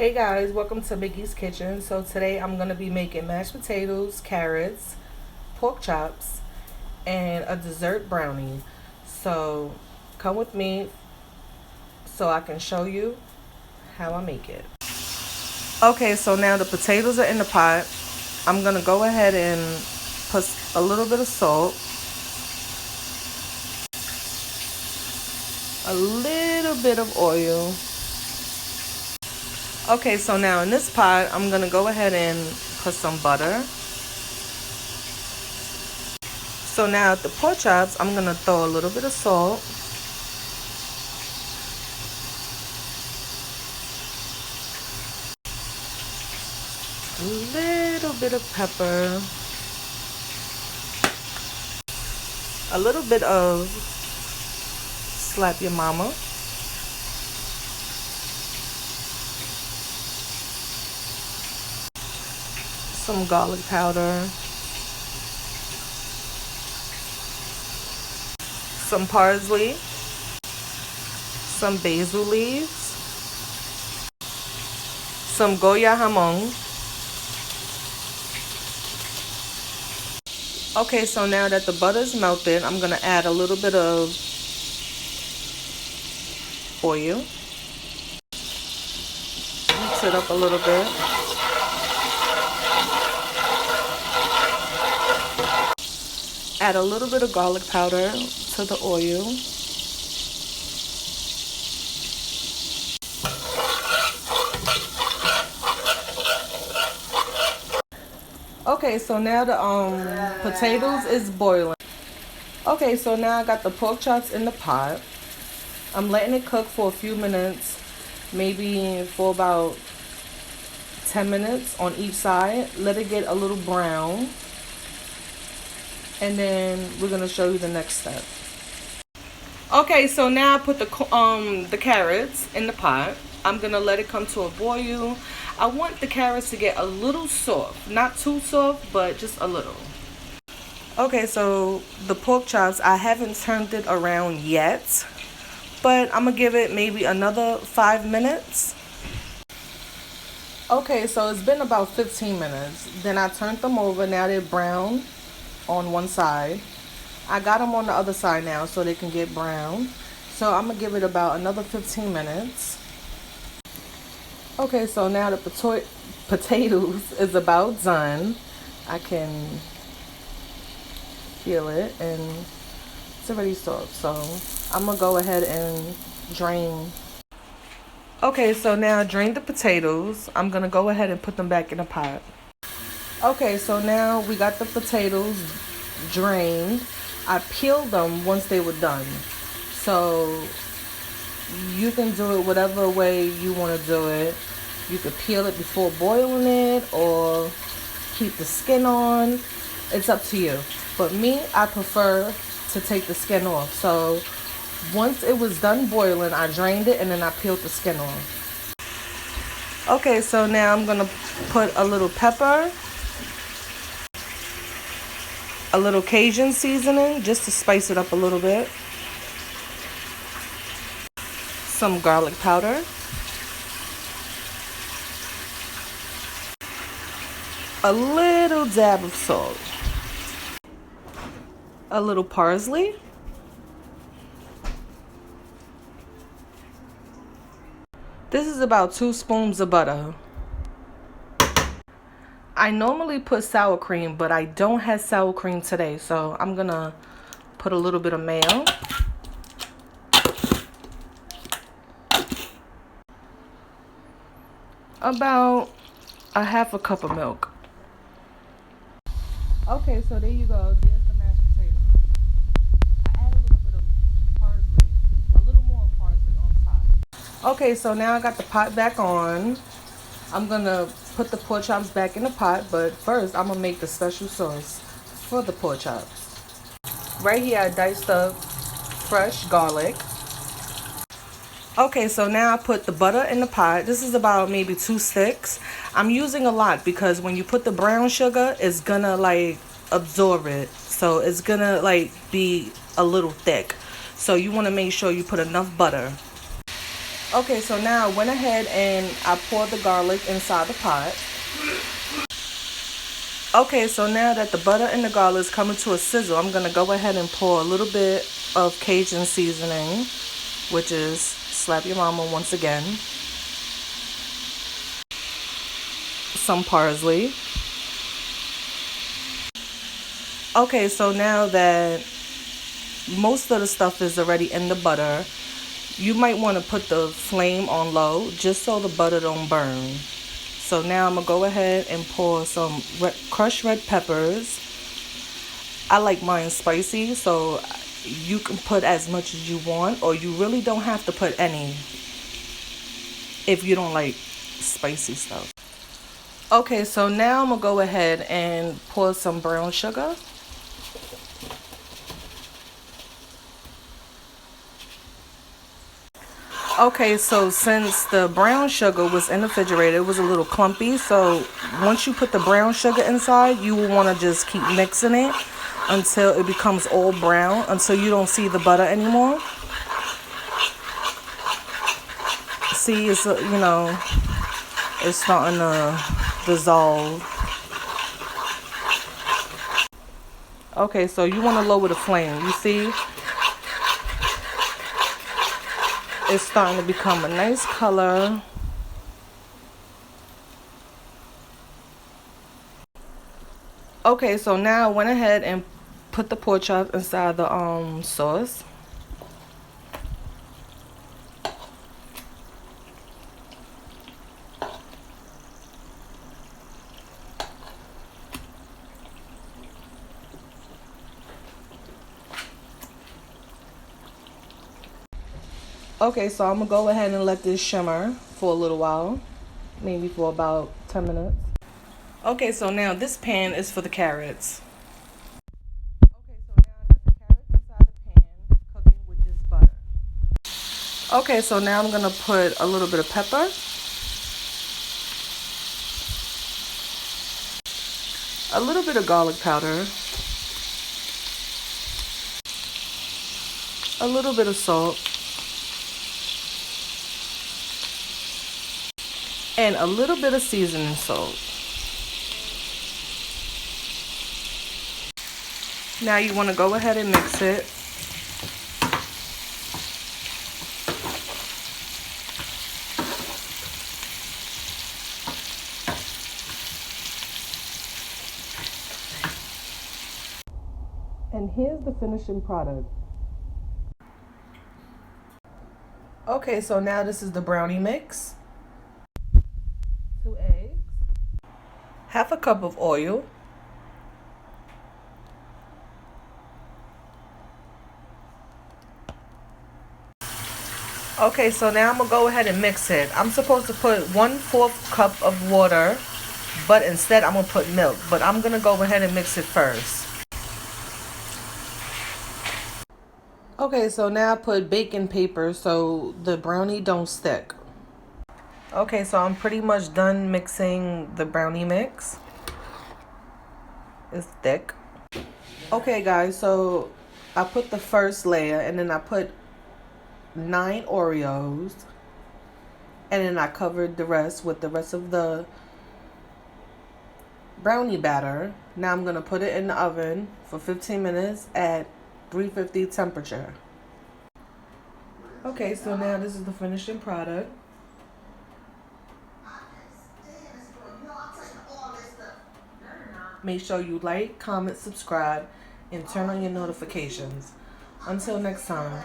Hey guys, welcome to Biggie's Kitchen. So today I'm gonna be making mashed potatoes, carrots, pork chops, and a dessert brownie. So come with me so I can show you how I make it. Okay, so now the potatoes are in the pot. I'm gonna go ahead and put a little bit of salt, a little bit of oil. Okay, so now in this pot, I'm gonna go ahead and put some butter. So now at the pork chops, I'm gonna throw a little bit of salt. A little bit of pepper. A little bit of slap your mama. Some garlic powder. Some parsley. Some basil leaves. Some goya jamon. Okay, so now that the butter's melted, I'm gonna add a little bit of oil. Mix it up a little bit. Add a little bit of garlic powder to the oil. Okay, so now the potatoes is boiling. Okay, so now I got the pork chops in the pot. I'm letting it cook for a few minutes, maybe for about 10 minutes on each side. Let it get a little brown. And then we're gonna show you the next step. Okay, so now I put the carrots in the pot. I'm gonna let it come to a boil. I want the carrots to get a little soft, not too soft, but just a little. Okay, so the pork chops, I haven't turned it around yet, but I'm gonna give it maybe another 5 minutes. Okay, so it's been about 15 minutes. Then I turned them over. Now they're brown on one side. I got them on the other side now so they can get brown. So I'm gonna give it about another 15 minutes. Okay, so now the potatoes is about done. I can feel it and it's already soft. So I'm gonna go ahead and drain. Okay, so now drain the potatoes. I'm gonna go ahead and put them back in the pot. Okay, so now we got the potatoes drained. I peeled them once they were done. So you can do it whatever way you want to do it. You could peel it before boiling it or keep the skin on. It's up to you. But me, I prefer to take the skin off. So once it was done boiling, I drained it and then I peeled the skin off. Okay, so now I'm gonna put a little pepper, a little Cajun seasoning just to spice it up a little bit, some garlic powder, a little dab of salt, a little parsley, this is about 2 spoons of butter. I normally put sour cream, but I don't have sour cream today, so I'm gonna put a little bit of mayo. About a half a cup of milk. Okay, so there you go. There's the mashed potatoes. I add a little bit of parsley, a little more parsley on top. Okay, so now I got the pot back on. I'm gonna put the pork chops back in the pot, but first I'm gonna make the special sauce for the pork chops. Right here I diced up fresh garlic. Okay, so now I put the butter in the pot. This is about maybe 2 sticks. I'm using a lot because when you put the brown sugar, it's gonna like absorb it. So it's gonna like be a little thick. So you wanna make sure you put enough butter. Okay, so now I went ahead and I poured the garlic inside the pot. Okay, so now that the butter and the garlic is coming to a sizzle, I'm going to go ahead and pour a little bit of Cajun seasoning, which is slap your mama once again. Some parsley. Okay, so now that most of the stuff is already in the butter, you might want to put the flame on low just so the butter don't burn. So now I'm going to go ahead and pour some crushed red peppers. I like mine spicy, so you can put as much as you want, or you really don't have to put any if you don't like spicy stuff. Okay, so now I'm going to go ahead and pour some brown sugar. Okay, so since the brown sugar was in the refrigerator, it was a little clumpy. So once you put the brown sugar inside, you will want to just keep mixing it until it becomes all brown, until you don't see the butter anymore. See, it's, it's starting to dissolve. Okay, so you want to lower the flame. You see? It's starting to become a nice color. Okay, so now I went ahead and put the pork chop inside the sauce. Okay, so I'm gonna go ahead and let this shimmer for a little while, maybe for about 10 minutes. Okay, so now this pan is for the carrots. Okay, so now I got the carrots inside the pan, cooking with just butter. Okay, so now I'm gonna put a little bit of pepper. A little bit of garlic powder. A little bit of salt. And a little bit of seasoning salt. Now you want to go ahead and mix it. And here's the finishing product. Okay, so now this is the brownie mix. 2 eggs. Half a cup of oil. Okay, so now I'm going to go ahead and mix it. I'm supposed to put 1/4 cup of water, but instead I'm going to put milk. But I'm going to go ahead and mix it first. Okay, so now I put baking paper so the brownie don't stick. Okay, so I'm pretty much done mixing the brownie mix. It's thick. Okay, guys, so I put the first layer and then I put 9 Oreos, and then I covered the rest with the rest of the brownie batter. Now I'm gonna put it in the oven for 15 minutes at 350 temperature. Okay, so now this is the finishing product. Make sure you like, comment, subscribe, and turn on your notifications. Until next time.